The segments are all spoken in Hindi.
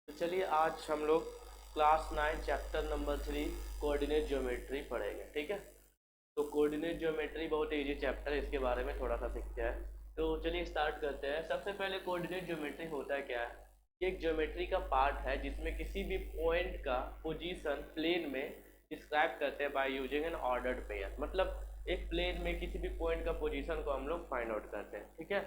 तो चलिए आज हम लोग class 9 chapter number 3 coordinate geometry पढ़ेंगे। ठीक है, तो कोऑर्डिनेट ज्योमेट्री बहुत इजी चैप्टर है, इसके बारे में थोड़ा सा सीखते हैं। तो चलिए स्टार्ट करते हैं। सबसे पहले कोऑर्डिनेट ज्योमेट्री होता है क्या है? ये एक ज्योमेट्री का पार्ट है जिसमें किसी भी पॉइंट का पोजीशन प्लेन में डिस्क्राइब करते हैं by using N ordered pair. मतलब एक प्लेन में किसी भी पॉइंट का पोजीशन को हम लोग फाइंड आउट करते हैं। ठीक है,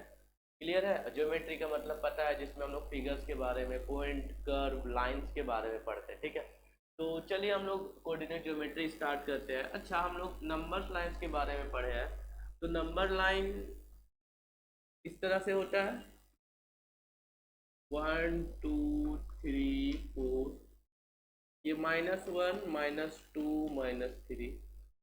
क्लियर है? ज्योमेट्री का मतलब पता है, जिसमें हम लोग फिगर्स के बारे में, पॉइंट, कर्व, लाइंस के बारे में पढ़ते हैं। ठीक है, तो चलिए हम लोग कोऑर्डिनेट ज्योमेट्री स्टार्ट करते हैं। अच्छा, हम लोग नंबर्स लाइंस के बारे में पढ़े हैं। तो नंबर लाइन इस तरह से होता है, 1 2 3 4, ये -1 -2 -3,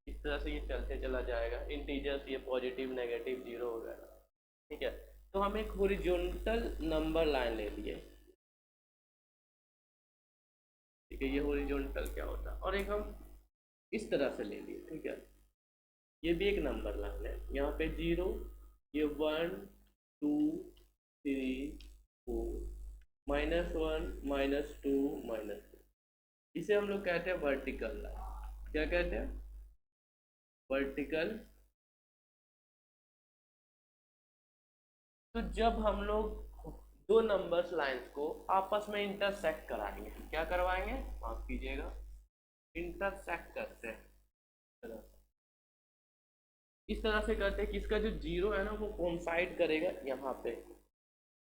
इस तरह से ये चलते चला जाएगा। इंटीजर्स ये पॉजिटिव, नेगेटिव, जीरो वगैरह। ठीक है, तो हम एक हॉरिजॉन्टल नंबर लाइन ले लिए। ठीक है, ये हॉरिजॉन्टल क्या होता है, और एक हम इस तरह से ले लिए। ठीक है, ये भी एक नंबर लाइन है। यहाँ पे जीरो, ये 1 2 3 4, -1 -2 -3, इसे हम लोग कहते हैं वर्टिकल लाइन। क्या कहते हैं? वर्टिकल। तो जब हम लोग दो नंबर्स लाइंस को आपस में इंटरसेक्ट कराएंगे, क्या करवाएंगे, माफ कीजिएगा, इंटरसेक्ट करते हैं। इस तरह से करते हैं कि इसका जो जीरो है ना वो कोइंसाइड करेगा यहाँ पे।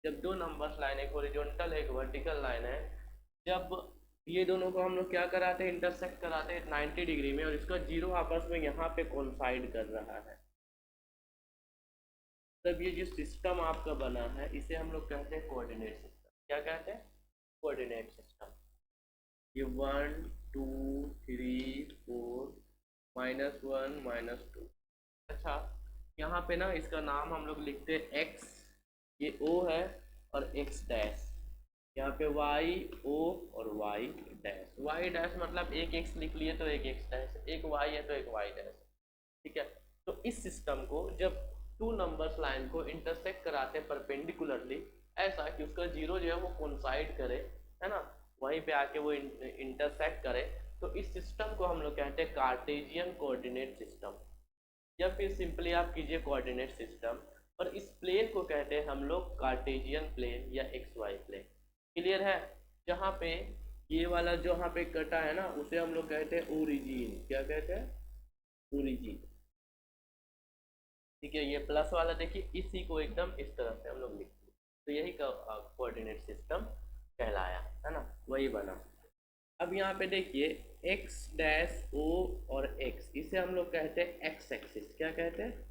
जब दो नंबर्स लाइन, एक हॉरिजॉन्टल एक वर्टिकल लाइन है, जब ये दोनों को हम लोग क्या कराते हैं, इंटरसेक्ट कराते हैं 90 डिग्री में, और इसका जीरो आपस में यहाँ पे कोइंसाइड कर रहा है, तब ये जो सिस्टम आपका बना है इसे हम लोग कहते हैं कोऑर्डिनेट सिस्टम। क्या कहते हैं? Coordinate system. ये 1 2 3 4, -1 -2। अच्छा, यहाँ पे ना इसका नाम हम लोग लिखते हैं एक्स, ये ओ है, और एक्स डैश। यहाँ पे वाई ओ और वाई डैश। वाई डैश मतलब एक एक्स लिख लिए तो एक एक्स डैश, एक वाई है तो एक वाई डैश। ठीक है, तो इस सिस्टम को जब टू नंबर्स लाइन को इंटरसेक्ट कराते हैं परपेंडिकुलरली, ऐसा कि उसका जीरो जो है वो कोइंसाइड करे, है ना, वहीं पे आके वो इंटरसेक्ट करे, तो इस सिस्टम को हम लोग कहते हैं कार्टेशियन कोऑर्डिनेट सिस्टम, या फिर सिंपली आप कीजिए कोऑर्डिनेट सिस्टम। और इस प्लेन को कहते हैं हम लोग कार्टेशियन प्लेन या एक्स वाई प्लेन। क्लियर है? जहाँ पे ये वाला जो यहाँ पे कटा है ना, उसे हम लोग कहते हैं ओरिजिन। क्या कहते हैं? ओरिजिन। ठीक है, ये प्लस वाला देखिए, इसी को एकदम इस तरह से हम लोग लिखते हैं, तो यही कोऑर्डिनेट सिस्टम कहलाया, है ना, वही बना। अब यहाँ पे देखिए, x डैश ओ और x, इसे हम लोग कहते हैं एक्स एक्सिस। क्या कहते हैं?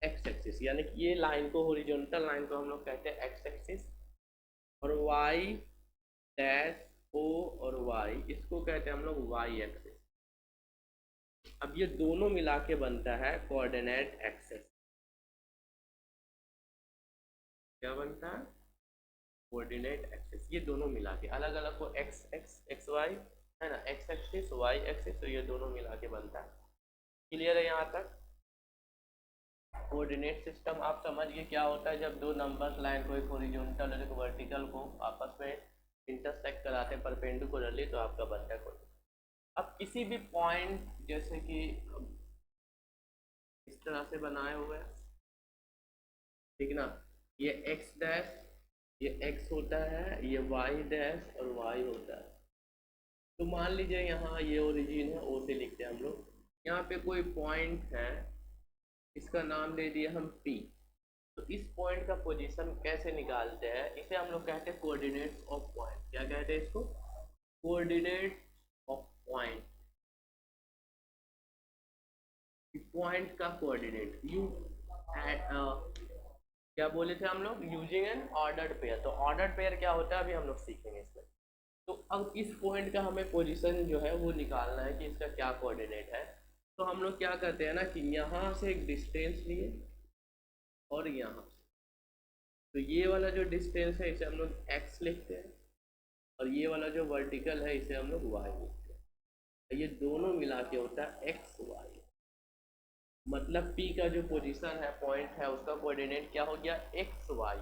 एक्स एक्सिस, यानी कि ये लाइन को, हॉरिजॉन्टल लाइन को हम लोग कहते हैं एक्स एक्सिस। और y डैश ओ और y, इसको कहते हैं हम लोग वाई एक्सिस। अब ये दोनों मिला के बनता है कोऑर्डिनेट एक्सिस। क्या बनता है? Coordinate axis. ये दोनों मिला के, अलग अलग को एक्स एक्स एक्स वाई, है ना, एक्स एक्सिस वाई एक्सिस, तो ये दोनों मिला के बनता है। क्लियर है यहाँ तक? कोऑर्डिनेट सिस्टम आप समझ गए क्या होता है। जब दो नंबर्स लाइन को, एक हॉरिजॉन्टल और एक वर्टिकल को आपस में इंटरसेक्ट कराते हैं परपेंडिकुलरली, तो आपका बनता है कोऑर्डिनेट। अब किसी भी पॉइंट, जैसे कि इस तरह से बनाए हुए हैं, ठीक ना, ये एक्स डैश, ये एक्स होता है, ये वाई डैश और वाई होता है। तो मान लीजिए यहाँ ये ओरिजिन है, ओ से लिखते हैं हम लोग। यहाँ पे कोई पॉइंट है, इसका नाम दे दिया हम P। तो इस पॉइंट का पोजीशन कैसे निकालते हैं, इसे हम लोग कहते हैं कोऑर्डिनेट्स ऑफ पॉइंट। क्या कहते हैं इसको? Coordinate of point. पॉइंट का कोऑर्डिनेट यू क्या बोले थे हम लोग, यूजिंग एन ऑर्डर्ड पेयर। तो ऑर्डर्ड पेयर क्या होता है, अभी हम लोग सीखेंगे इसमें। तो अब इस पॉइंट का हमें पोजीशन जो है वो निकालना है कि इसका क्या कोऑर्डिनेट है। तो हम लोग क्या करते हैं ना, कि यहाँ से एक डिस्टेंस लिए, और यहाँ, तो ये वाला जो डिस्टेंस है इसे हम लोग x लिखते हैं, और ये वाला जो वर्टिकल है इसे हम लोग y लिखते हैं। ये दोनों मिला के होता है एक्स वाई। मतलब P का जो पोजीशन है, पॉइंट है, उसका कोऑर्डिनेट क्या हो गया, एक्स वाई।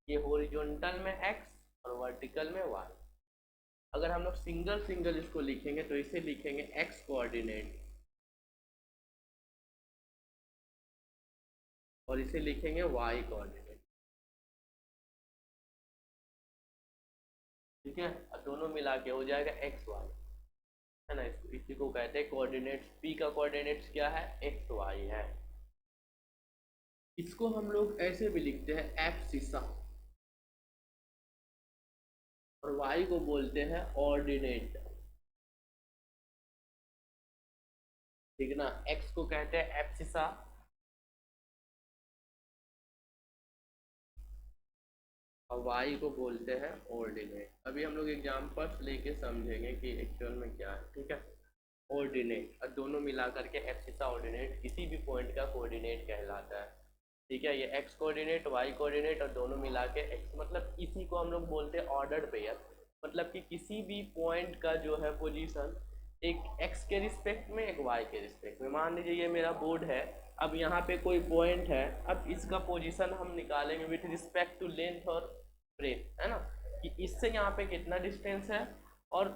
ये हॉरिजॉन्टल में x और वर्टिकल में y। अगर हम लोग सिंगल सिंगल इसको लिखेंगे तो इसे लिखेंगे एक्स कोऑर्डिनेट और इसे लिखेंगे वाई कोऑर्डिनेट। ठीक है, और दोनों मिला के हो जाएगा एक्स वाई, है ना। इसको इसी को कहते हैं कोऑर्डिनेट्स। पी का कोऑर्डिनेट्स क्या है, एक्स वाई है। इसको हम लोग ऐसे भी लिखते हैं एब्सिसा, और वाई को बोलते हैं ऑर्डिनेट। ठीक है ना, एक्स को कहते हैं एब्सिसा और वाई को बोलते हैं ऑर्डिनेट। अभी हम लोग एग्जांपल्स लेके समझेंगे कि एक्चुअल में क्या है। ठीक है, ऑर्डिनेट और दोनों मिला करके एब्सिसा ऑर्डिनेट किसी भी पॉइंट का कोऑर्डिनेट कहलाता है। ठीक है, ये एक्स कोऑर्डिनेट वाई कोऑर्डिनेट और दोनों मिला के एक्स, मतलब इसी को हम लोग बोलते हैं ऑर्डर्ड पेयर। मतलब कि किसी भी पॉइंट का जो है पोजीशन एक एक्स के रिस्पेक्ट में एक वाई के रिस्पेक्ट में। मान लीजिए ये मेरा बोर्ड है, अब यहाँ पे कोई पॉइंट है, अब इसका पोजीशन हम निकालेंगे विथ रिस्पेक्ट टू लेंथ और ब्रेथ, है ना, कि इससे यहाँ पे कितना डिस्टेंस है और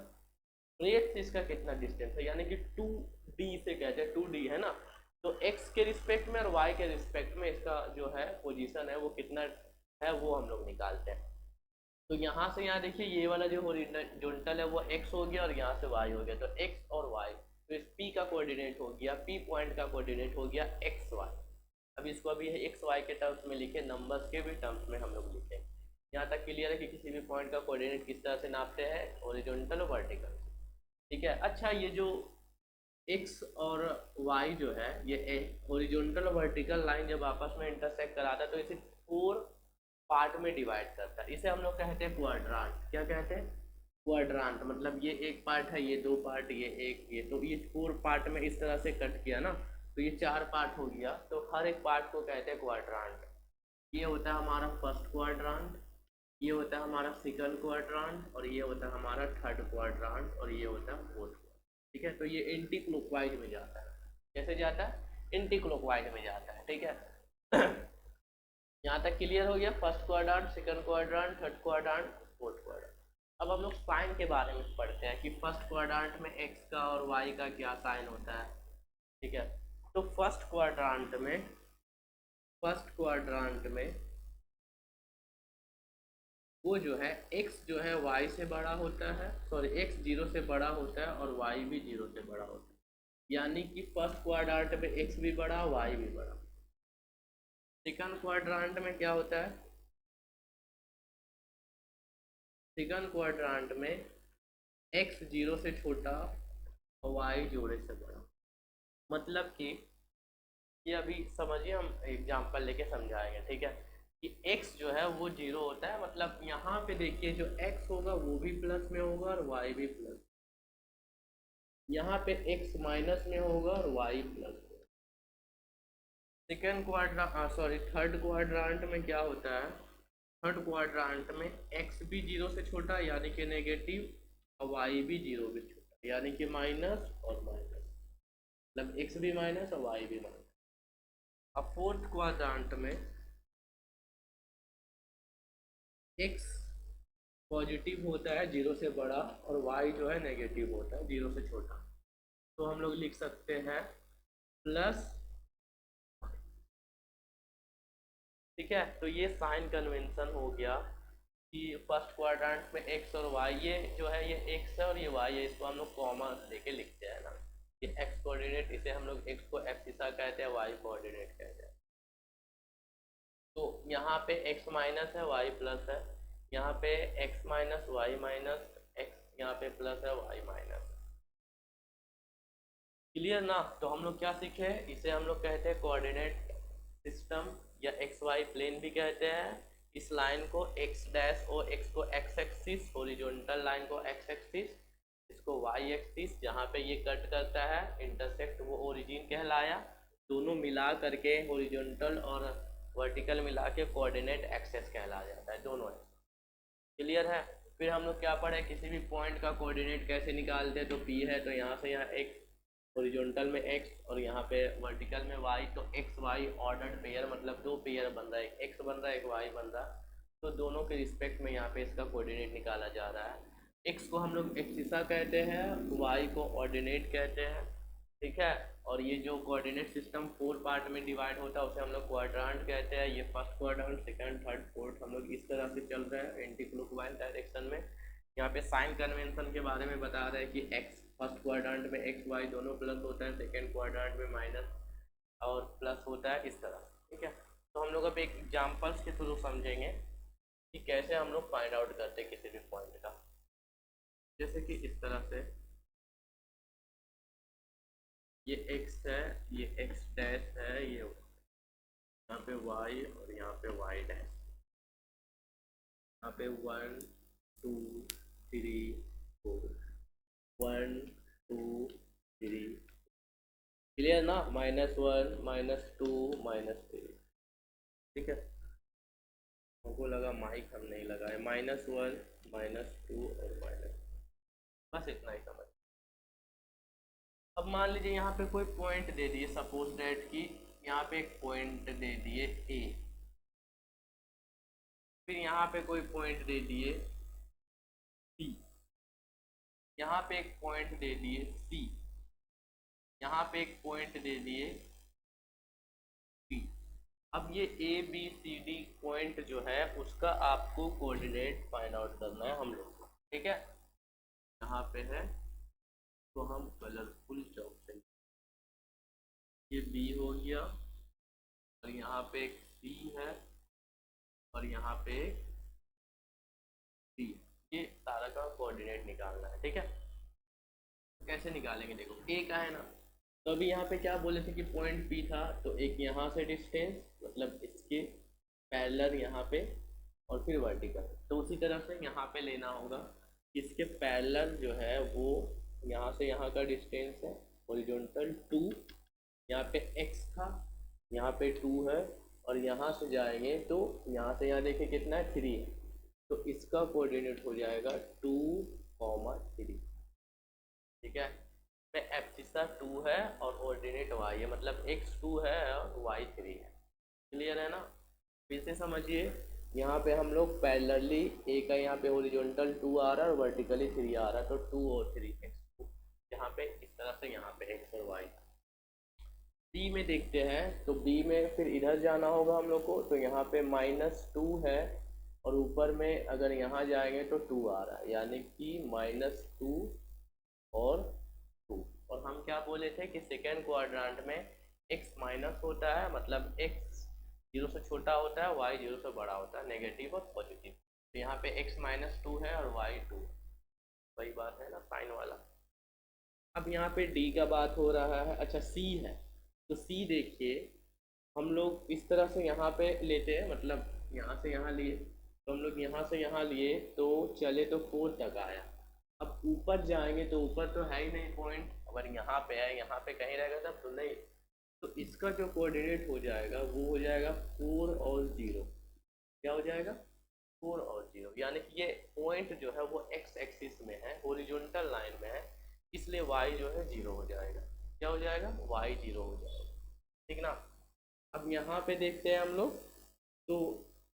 ब्रेथ से इसका कितना डिस्टेंस है, यानी कि 2D से कहते हैं, 2D है ना। तो x के रिस्पेक्ट में और y के रिस्पेक्ट में इसका जो है पोजीशन है वो कितना है वो हम लोग निकालते हैं। तो यहाँ से यहाँ देखिए ये वाला जो हॉरिजॉन्टल है वो x हो गया और यहाँ से y हो गया, तो x और y, तो इस p का कोऑर्डिनेट हो गया, p पॉइंट का कोऑर्डिनेट हो गया एक्स वाई। अब इसको अभी एक्स वाई के टर्म्स में लिखे, नंबर्स के भी टर्म्स में हम लोग लिखें। यहाँ तक क्लियर है कि किसी भी पॉइंट का कोऑर्डिनेट किस तरह से नापते हैं, हॉरिजॉन्टल और वर्टिकल। ठीक है, अच्छा ये जो x और y जो है ये हॉरिजॉन्टल और वर्टिकल लाइन जब आपस में इंटरसेक्ट कराता है तो इसे 4 पार्ट में डिवाइड करता है। इसे हम लोग कहते हैं क्वाड्रांट। क्या कहते हैं, क्वाड्रांट। मतलब ये एक पार्ट है, ये 2 पार्ट, ये एक, ये, तो ये 4 पार्ट में इस तरह से कट किया ना, तो ये 4 पार्ट हो गया, तो हर एक पार्ट को कहते हैं क्वाड्रांट। ये होता है हमारा फर्स्ट क्वाड्रांट, ये होता है हमारा सेकंड क्वाड्रांट, और ये होता है हमारा थर्ड क्वाड्रांट, और ये होता है फोर्थ। ठीक है, तो ये एंटी क्लॉकवाइज में जाता है। कैसे जाता है, एंटी क्लॉकवाइज में जाता है। ठीक है यहाँ तक क्लियर हो गया, first quadrant, second quadrant, third quadrant, fourth quadrant. अब हम लोग साइन के बारे में पढ़ते हैं कि फर्स्ट क्वाड्रांट में एक्स का और वाई का क्या साइन होता है। ठीक है, तो फर्स्ट क्वाड्रांट में वो जो है x जो है y से बड़ा होता है, सॉरी x 0 से बड़ा होता है और y भी 0 से बड़ा होता है, यानी कि फर्स्ट क्वाड्रांट में x भी बड़ा y भी बड़ा। सेकंड क्वाड्रांट में क्या होता है, सेकंड क्वाड्रांट में x 0 से छोटा और y जोड़े से बड़ा। मतलब कि ये अभी समझिए, हम एग्जांपल लेके समझाएंगे। ठीक है, कि x जो है वो 0 होता है, मतलब यहाँ पे देखिए जो x होगा वो भी प्लस में होगा और y भी प्लस, यहाँ पे x माइनस में होगा और y plus. Second quadrant, sorry third quadrant में क्या होता है, थर्ड क्वाड्रांट में x भी 0 से छोटा यानी कि नेगेटिव, और y भी 0 भी छोटा यानी कि माइनस और माइनस, मतलब x भी माइनस और y भी माइनस। अब फोर्थ क्वाड्रांट में x पॉजिटिव होता है 0 से बड़ा और y जो है नेगेटिव होता है 0 से छोटा, तो हम लोग लिख सकते हैं प्लस। ठीक है, तो ये साइन कन्वेंशन हो गया कि फर्स्ट क्वाड्रेंट में x और y, ये जो है ये x है और ये y है, इसको हम लोग कॉमा लेके लिखते हैं ना, ये x कोऑर्डिनेट, इसे हम लोग x को एब्सिसा कहते हैं, y कोऑर्डिनेट कहते हैं। तो यहाँ पे x माइनस है y प्लस है, यहाँ पे x minus y minus x, यहाँ पे प्लस है y माइनस। क्लियर ना। तो हम लोग क्या सीखे, इसे हम लोग कहते हैं कोऑर्डिनेट सिस्टम या एक्स वाई प्लेन भी कहते हैं। इस लाइन को x डैश और x को x एक्सिस, हॉरिजॉन्टल लाइन को x एक्सिस, इसको y एक्सिस, जहाँ पे ये कट करता है इंटरसेक्ट वो ओरिजिन कहलाया। दोनों मिला करके हॉरिजॉन्टल और वर्टिकल मिला के कोऑर्डिनेट एक्सेस कहला जाता है, दोनों है। क्लियर है। फिर हम लोग क्या पढ़े, किसी भी पॉइंट का कोऑर्डिनेट कैसे निकालते हैं, तो P है तो यहाँ से यहाँ x, हॉरिजॉन्टल में x और यहाँ पे वर्टिकल में y, तो x y ऑर्डर्ड पेयर, मतलब दो पेयर बन रहा है, एक x बन रहा है एक y बन रहा है, तो दोनों के रिस्पेक्ट में यहाँ पे इसका कोऑर्डिनेट निकाला जा रहा है। एक्स को हम लोग एक्सिसा कहते हैं, वाई को ऑर्डिनेट कहते हैं, ठीक है। और ये जो कोऑर्डिनेट सिस्टम 4 पार्ट में डिवाइड होता है उसे हम लोग क्वाड्रांट कहते हैं। ये first quadrant, second, third, fourth हम लोग इस तरह से चल रहे हैं एंटी क्लॉकवाइज डायरेक्शन में। यहाँ पे साइन कन्वेंशन के बारे में बता रहे हैं कि एक्स फर्स्ट क्वाड्रांट में एक्स वाई दोनों प्लस होता है, सेकेंड क्वाड्रांट में माइनस और प्लस होता है, इस तरह, ठीक है। तो हम लोग अब एक एग्जाम्पल्स के थ्रू समझेंगे कि कैसे हम लोग फाइंड आउट करते हैं किसी भी पॉइंट का। जैसे कि इस तरह से ये x है, ये x डैश है, ये यहाँ पे y और यहाँ पे y डैश, यहाँ पे 1 2 3 4, 1 2 3, क्लियर ना, -1 -2 -3, ठीक है। हमको लगा माइक हम नहीं लगाए, -1 -2 और माइनस, बस इतना ही समझ। अब मान लीजिए यहाँ पे कोई पॉइंट दे दिए, सपोज दैट कि यहाँ पे एक पॉइंट दे दिए ए, फिर यहाँ पे कोई पॉइंट दे दिए सी, यहाँ पे एक पॉइंट दे दिए सी, यहाँ पे एक पॉइंट दे दिए डी। अब ये A B C D point जो है उसका आपको कोऑर्डिनेट फाइंड आउट करना है हम लोग को, ठीक है। यहाँ पे है तो हम कलरफुल चौक से, ये बी हो गया और यहाँ पे एक सी है और यहाँ पे एक डी, ये सारा का कोऑर्डिनेट निकालना है, ठीक है। तो कैसे निकालेंगे, देखो ए का है ना, तो अभी यहाँ पे क्या बोले थे कि पॉइंट पी था, तो एक यहाँ से डिस्टेंस मतलब इसके पैरेलल यहाँ पे और फिर वर्टिकल, तो उसी तरह से यहाँ पे लेना होगा। इसके पैरेलल जो है वो यहाँ से यहाँ का डिस्टेंस है हॉरिजॉन्टल 2, यहाँ पे x था, यहाँ पे 2 है और यहाँ से जाएंगे तो यहाँ से यहाँ देखिए कितना है 3 है, तो इसका कोऑर्डिनेट हो जाएगा 2, 3, ठीक है। पे एब्सिसा 2 है और ऑर्डिनेट y है, मतलब x 2 है और y 3 है, क्लियर है ना। फिर से समझिए, यहाँ पे हम लोग पैरेलली ए का यहाँ पे हॉरिजॉन्टल 2 आ रहा है और वर्टिकली 3 आ रहा है, तो 2 और 3 x, यहाँ पे इस तरह से यहाँ पे x और y। बी में देखते हैं, तो बी में फिर इधर जाना होगा हम लोग को, तो यहाँ पे -2 है और ऊपर में अगर यहाँ जाएंगे तो 2 आ रहा है, यानी कि -2 और 2। और हम क्या बोले थे कि सेकेंड क्वाड्रांट में x माइनस होता है, मतलब x 0 से छोटा होता है, y 0 से बड़ा होता है, नेगेटिव और पॉजिटिव। तो यहाँ पे x -2 है और y 2, वही बात है ना साइन वाला। अब यहाँ पे d का बात हो रहा है, अच्छा c है, तो c देखिए हम लोग इस तरह से यहाँ पे लेते हैं, मतलब यहाँ से यहाँ लिए, तो हम लोग यहाँ से यहाँ लिए तो चले तो 4 तक आया। अब ऊपर जाएंगे तो ऊपर तो है ही नहीं पॉइंट, अगर यहाँ पे है, यहाँ पे कहीं रहेगा तब तो नहीं, तो इसका जो कोऑर्डिनेट हो जाएगा वो हो जाएगा 4 और 0, क्या हो जाएगा 4 और 0, यानी कि ये पॉइंट जो है वो x एक्सिस में है, हॉरिजॉन्टल लाइन में है, इसलिए y जो है 0 हो जाएगा, क्या हो जाएगा y 0 हो जाएगा, ठीक ना। अब यहाँ पे देखते हैं हम लोग, तो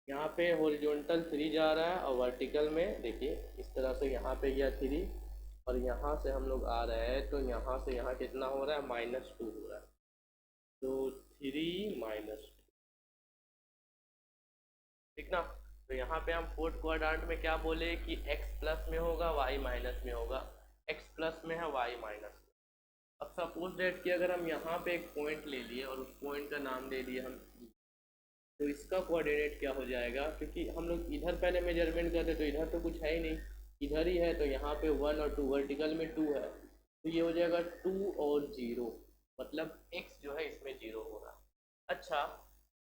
यहाँ पे हॉरिजॉन्टल 3 जा रहा है और वर्टिकल में देखिए इस तरह से यहाँ पे गया 3 और यहाँ से हम लोग आ रहे हैं, तो यहाँ से यहाँ कितना हो रहा है -2 हो रहा है, तो 3 -2, ठीक ना। तो यहाँ पे हम फोर्थ क्वाड्रेंट में क्या बोले कि x प्लस में होगा y माइनस में होगा, x प्लस में है y माइनस में। अब सपोज डेट कि अगर हम यहाँ पे एक पॉइंट ले लिए और उस पॉइंट का नाम दे दिए हम, तो इसका कोऑर्डिनेट क्या हो जाएगा, क्योंकि हम लोग इधर पहले मेजरमेंट करते तो इधर तो कुछ है ही नहीं, इधर ही है, तो यहाँ पे 1 और 2, वर्टिकल में 2 है, तो ये हो जाएगा 2 और 0, मतलब x जो है इसमें 0 होगा। अच्छा,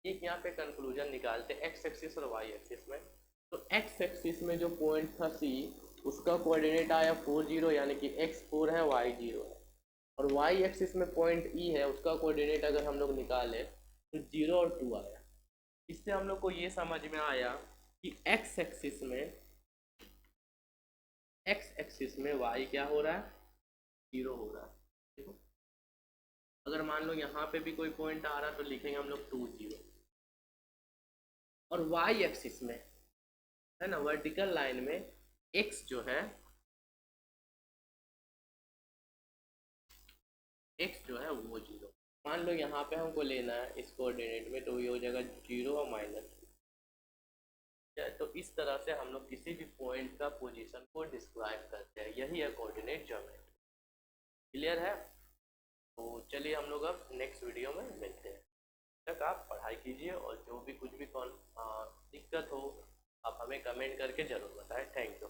एक यहाँ पे कंक्लूजन निकालते x एक्सिस और y एक्सिस में, तो x एक्सिस में जो पॉइंट था C, उसका कोऑर्डिनेट आया 4 0, यानी कि x 4 है y 0 है, और y एक्सिस में पॉइंट E है, उसका कोऑर्डिनेट अगर हम लोग निकालें तो 0 और 2 आया। इससे हम लोग को ये समझ में आया कि x एक्सिस में y क्या हो रहा है 0 हो रहा है, देखो। अगर मान लो यहाँ पे भी कोई पॉइंट आ रहा है तो लिखेंगे हम लोग 2 0, और y एक्सिस में है ना वर्टिकल लाइन में x जो है एक्स जो है वो 0। मान लो यहाँ पे हमको लेना है इस कोऑर्डिनेट में, तो ये हो जाएगा 0 और -2। तो इस तरह से हम लोग किसी भी पॉइंट का पोजीशन को डिस्क्राइब करते हैं, यही है कोऑर्डिनेट ज्योमेट्री। क्लियर है? तो चलिए हम लोग अब नेक्स्ट वीडियो में मिलते हैं। तक आप पढ़ाई कीजिए और जो भी कुछ भी दिक्कत हो आप हमें कमेंट करके ज़रूर बताएं। Thank you.